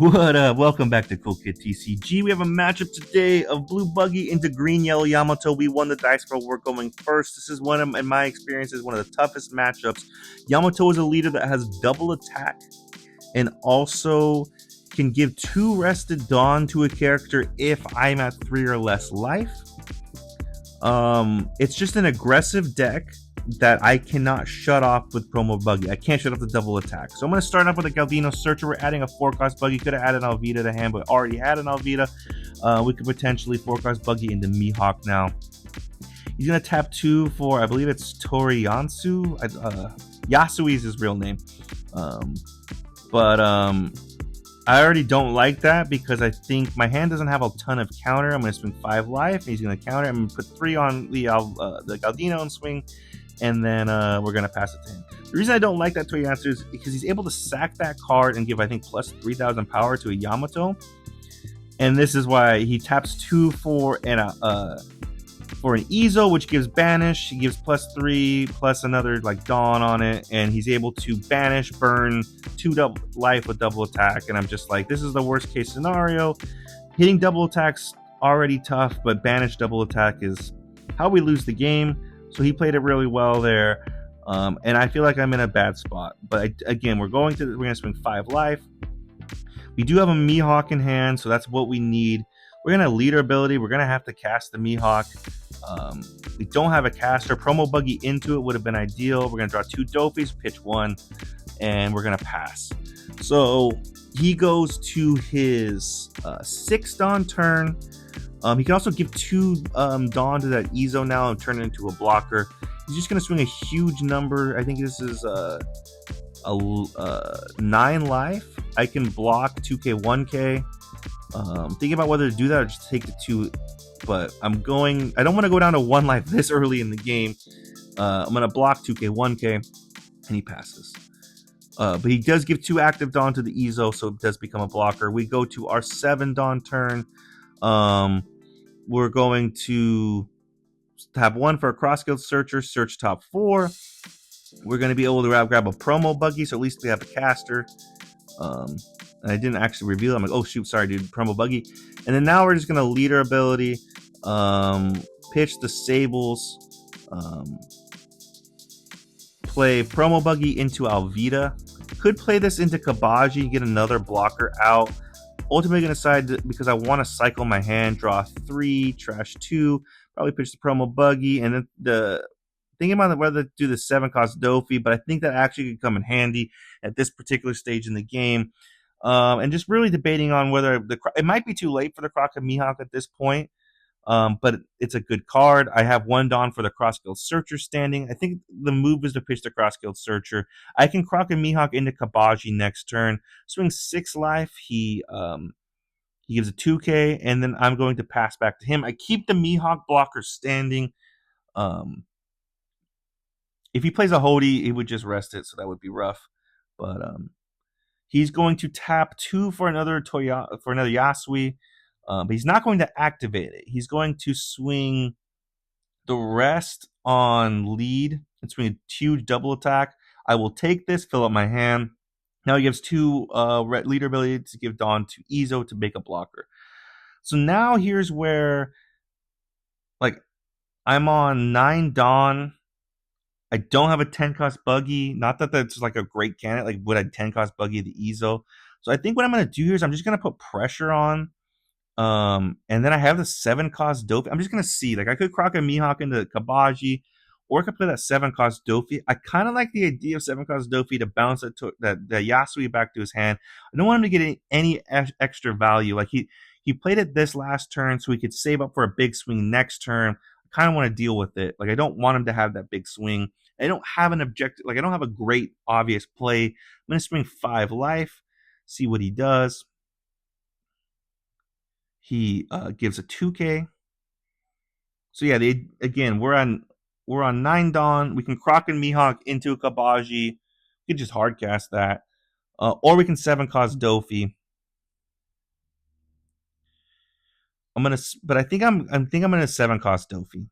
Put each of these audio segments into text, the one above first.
What up? Welcome back to Cool Kid TCG. We have a matchup today of Blue Buggy into Green Yellow Yamato. We won the dice roll. We're going first. This is one of, in my experience, is one of the toughest matchups. Yamato is a leader that has double attack and also can give 2 rested Dawn to a character if I'm at 3 or less life. It's just an aggressive deck that I cannot shut off with promo Buggy. I can't shut off the double attack. So I'm going to start off with a Galdino Searcher. We're adding a 4-cost Buggy. Could have added an Alvita to hand, but already had an Alvita. We could potentially 4-cost Buggy into Mihawk now. He's going to tap 2 for, I believe it's Toriyansu. Yasui is his real name. But I already don't like that because I think my hand doesn't have a ton of counter. I'm going to swing 5 life. And he's going to counter. I'm going to put 3 on the Galdino and swing. And then we're going to pass it to him. The reason I don't like that Toyatsu is because he's able to sack that card and give, I think, plus 3,000 power to a Yamato. And this is why he taps 2 for an Ezo, which gives banish. He gives plus 3, plus another like Dawn on it. And he's able to banish, burn 2 double life with double attack. And I'm just like, this is the worst case scenario. Hitting double attack's already tough, but banish double attack is how we lose the game. So he played it really well there, and I feel like I'm in a bad spot. But again, we're going to swing 5 life. We do have a Mihawk in hand, so that's what we need. We're gonna leader ability. We're gonna have to cast the Mihawk. We don't have a caster. Promo Buggy into it would have been ideal. We're gonna draw 2 Dofis, pitch 1, and we're gonna pass. So he goes to his 6th Dawn turn. He can also give 2 Dawn to that Ezo now and turn it into a blocker. He's just going to swing a huge number. I think this is a 9 life. I can block 2k, 1k. Thinking about whether to do that or just take the 2. But I don't want to go down to 1 life this early in the game. I'm going to block 2k, 1k. And he passes. But he does give 2 active Dawn to the Ezo, so it does become a blocker. We go to our 7 Dawn turn. We're going to have 1 for a Cross-Guild Searcher, search top 4. We're going to be able to grab a promo Buggy, so at least we have a caster. And I didn't actually reveal it. I'm like, oh shoot, sorry dude, promo Buggy. And then now we're just going to leader ability, pitch the Sables, play promo Buggy into Alvita. Could play this into Kabaji, get another blocker out. Ultimately going to decide because I want to cycle my hand, draw 3, trash 2, probably pitch the promo Buggy, and then thinking about whether to do the 7-cost Dofi, but I think that actually could come in handy at this particular stage in the game. And just really debating on whether it might be too late for the Croc and Mihawk at this point, but it's a good card. I have 1 Dawn for the Cross-Guild Searcher standing. I think the move is to pitch the Cross-Guild Searcher. I can Croc and Mihawk into Kabaji next turn. Swing 6 life. He gives a 2k, and then I'm going to pass back to him. I keep the Mihawk blocker standing. If he plays a Hody, he would just rest it, so that would be rough. But he's going to tap 2 for another Yasui. But he's not going to activate it. He's going to swing the rest on lead and swing a huge double attack. I will take this, fill up my hand. Now he gives 2 leader ability to give Dawn to Ezo to make a blocker. So now here's where, like, I'm on 9 Dawn. I don't have a 10-cost Buggy. Not that that's like a great candidate. Like, would I 10-cost Buggy the Ezo? So I think what I'm going to do here is I'm just going to put pressure on. And then I have the 7-cost Dofi. I'm just going to see. Like, I could Croc and Mihawk into Kabaji, or I could play that 7-cost Dofi. I kind of like the idea of 7-cost Dofi to bounce the Yasui back to his hand. I don't want him to get any extra value. Like, he played it this last turn so he could save up for a big swing next turn. I kind of want to deal with it. Like, I don't want him to have that big swing. I don't have an objective. Like, I don't have a great obvious play. I'm going to swing 5 life, see what he does. He gives a 2k. So yeah, we're on 9 Dawn. We can Croc and Mihawk into a Kabaji. We can just hardcast that, or we can 7-cost Dofi. But I think I'm gonna 7-cost Dofi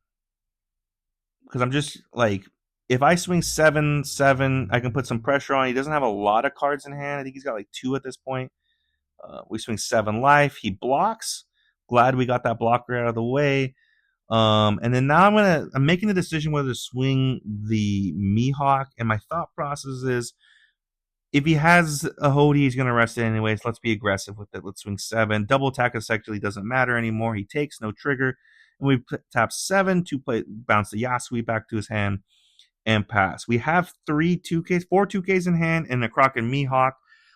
because I'm just like, if I swing 7/7, I can put some pressure on. He doesn't have a lot of cards in hand. I think he's got like 2 at this point. We swing 7 life. He blocks. Glad we got that blocker out of the way. And then now I'm making the decision whether to swing the Mihawk. And my thought process is, if he has a Hody, he's going to rest it anyways. Let's be aggressive with it. Let's swing 7. Double attack essentially doesn't matter anymore. He takes no trigger. And we tap 7 to bounce the Yasui back to his hand and pass. We have 4 2Ks in hand, and a Croc and Mihawk.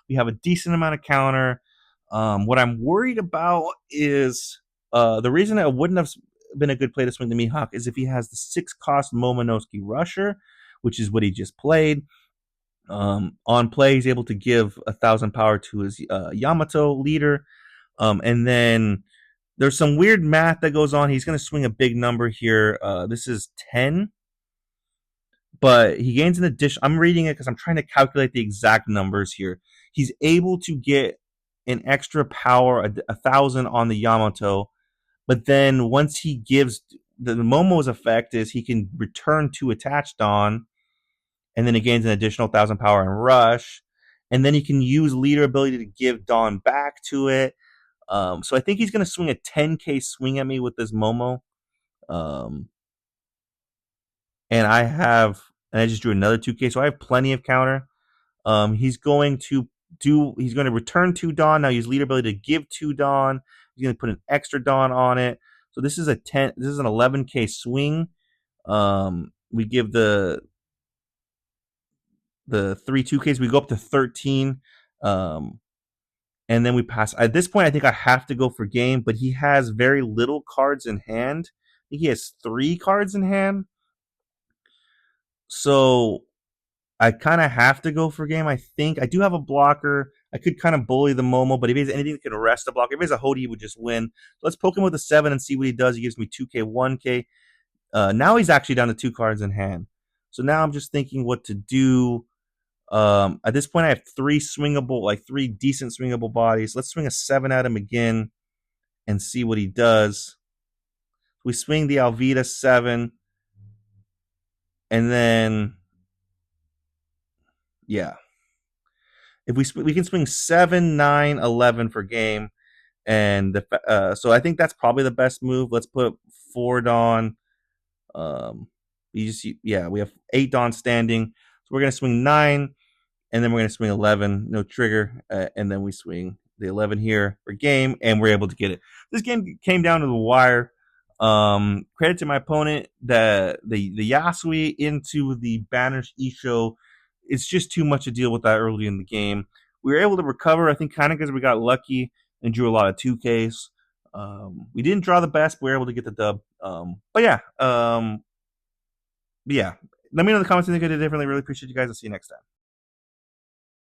We have a decent amount of counter. What I'm worried about is the reason it wouldn't have been a good play to swing the Mihawk is if he has the 6-cost Momonosuke Rusher, which is what he just played. On play, he's able to give 1,000 power to his Yamato leader. And then there's some weird math that goes on. He's going to swing a big number here. This is 10. But he gains an addition. I'm reading it because I'm trying to calculate the exact numbers here. He's able to get an extra power, 1,000 on the Yamato. But then once he gives the Momo's effect is he can return 2 attached on, and then it gains an additional 1,000 power and rush. And then he can use leader ability to give Dawn back to it. So I think he's going to swing a 10k swing at me with this Momo. And I just drew another 2k, so I have plenty of counter. He's going to return 2 Dawn. Now use leader ability to give 2 Dawn. He's going to put an extra Dawn on it. So this is an 11k swing. We give the 3 2Ks. We go up to 13. And then we pass. At this point, I think I have to go for game, but he has very little cards in hand. I think he has 3 cards in hand. So I kind of have to go for game. I think I do have a blocker. I could kind of bully the Momo, but if he has anything that can arrest the blocker, if he has a Hody, he would just win. So let's poke him with a 7 and see what he does. He gives me 2k, 1k. Now he's actually down to 2 cards in hand. So now I'm just thinking what to do. At this point, I have 3 decent swingable bodies. Let's swing a 7 at him again and see what he does. We swing the Alvita 7. And then, yeah. If we can swing 7, 9, 11 for game. And so I think that's probably the best move. Let's put 4 Dawn. We have 8 Dawn standing. So we're going to swing 9. And then we're going to swing 11, no trigger, and then we swing the 11 here for game, and we're able to get it. This game came down to the wire. Credit to my opponent, the Yasui into the Banish Isho. It's just too much to deal with that early in the game. We were able to recover, I think, kind of because we got lucky and drew a lot of 2Ks. We didn't draw the best, but we were able to get the dub. But yeah. Let me know in the comments if you think I did differently. Really appreciate you guys. I'll see you next time.